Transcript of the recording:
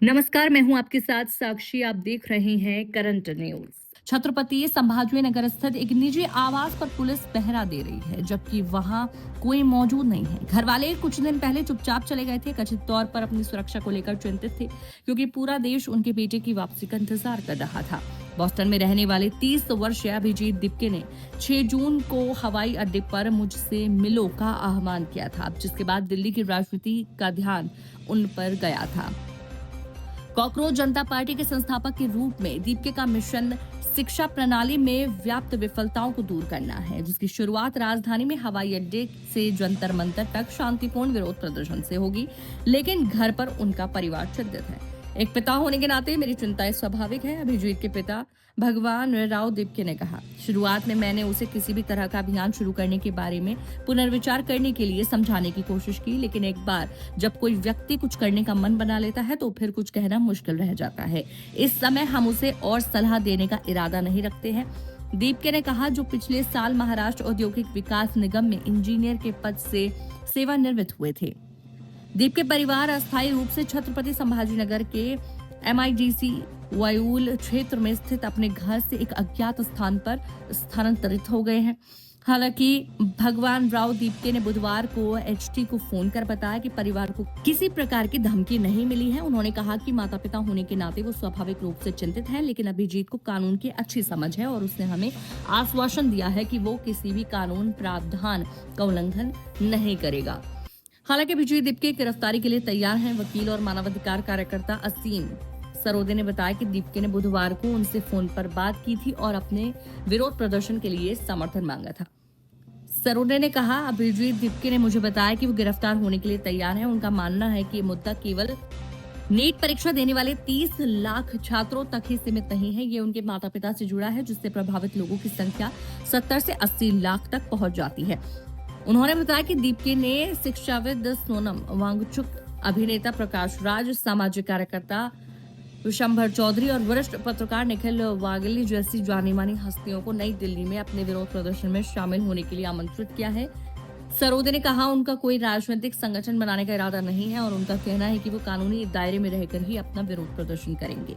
नमस्कार, मैं हूं आपके साथ साक्षी। आप देख रहे हैं करंट न्यूज। छत्रपति संभाजीनगर स्थित एक निजी आवास पर पुलिस पहरा दे रही है, जबकि वहां कोई मौजूद नहीं है। घर वाले कुछ दिन पहले चुपचाप चले गए थे, कथित तौर पर अपनी सुरक्षा को लेकर चिंतित थे, क्योंकि पूरा देश उनके बेटे की वापसी का इंतजार कर रहा था। बोस्टन में रहने वाले 30 वर्षीय अभिजीत दिप्के ने 6 जून को हवाई अड्डे पर मुझसे मिलो का आह्वान किया था, जिसके बाद दिल्ली की राजनीति का ध्यान उन पर गया था। कॉकरोच जनता पार्टी के संस्थापक के रूप में दीपके का मिशन शिक्षा प्रणाली में व्याप्त विफलताओं को दूर करना है, जिसकी शुरुआत राजधानी में हवाई अड्डे से जंतर मंतर तक शांतिपूर्ण विरोध प्रदर्शन से होगी। लेकिन घर पर उनका परिवार चिंतित है। एक पिता होने के नाते मेरी चिंताएं स्वाभाविक है, अभिजीत के पिता भगवान राव दिप्के ने कहा। शुरुआत में मैंने उसे किसी भी तरह का अभियान शुरू करने के बारे में पुनर्विचार करने के लिए समझाने की कोशिश की, लेकिन एक बार जब कोई व्यक्ति कुछ करने का मन बना लेता है तो फिर कुछ कहना मुश्किल रह जाता है। इस समय हम उसे और सलाह देने का इरादा नहीं रखते हैं, दीपके ने कहा, जो पिछले साल महाराष्ट्र औद्योगिक विकास निगम में इंजीनियर के पद से सेवानिवृत्त हुए थे। दीप के परिवार अस्थायी रूप से छत्रपति संभाजीनगर के MIDC वायुल क्षेत्र में स्थित अपने घर से एक अज्ञात स्थान पर स्थानांतरित हो गए हैं। हालांकि भगवान राव दीपके ने बुधवार को HT को फोन कर बताया कि परिवार को किसी प्रकार की धमकी नहीं मिली है। उन्होंने कहा कि माता पिता होने के नाते वो स्वाभाविक रूप से चिंतित हैं, लेकिन अभिजीत को कानून की अच्छी समझ है और उसने हमें आश्वासन दिया है कि वो किसी भी कानून प्रावधान का उल्लंघन नहीं करेगा। हालांकि अभिजीत दिप्के की गिरफ्तारी के लिए तैयार हैं। वकील और मानवाधिकार कार्यकर्ता असीम सरोदे ने बताया कि दीपके ने बुधवार को उनसे फोन पर बात की थी और अपने विरोध प्रदर्शन के लिए समर्थन मांगा था। सरोदे ने कहा, अभिजीत दिप्के ने मुझे बताया कि वो गिरफ्तार होने के लिए तैयार हैं। उनका मानना है कि ये मुद्दा केवल नीट परीक्षा देने वाले 30 लाख छात्रों तक ही सीमित नहीं है। ये उनके माता पिता से जुड़ा है, जिससे प्रभावित लोगों की संख्या 70 से 80 लाख तक पहुंच जाती है। उन्होंने बताया कि दीपके ने शिक्षाविद सोनम वांगचुक, अभिनेता प्रकाश राज, सामाजिक कार्यकर्ता विशंभर चौधरी और वरिष्ठ पत्रकार निखिल वागली जैसी जानी मानी हस्तियों को नई दिल्ली में अपने विरोध प्रदर्शन में शामिल होने के लिए आमंत्रित किया है। सरोदे ने कहा, उनका कोई राजनीतिक संगठन बनाने का इरादा नहीं है और उनका कहना है कि वो कानूनी दायरे में रहकर ही अपना विरोध प्रदर्शन करेंगे।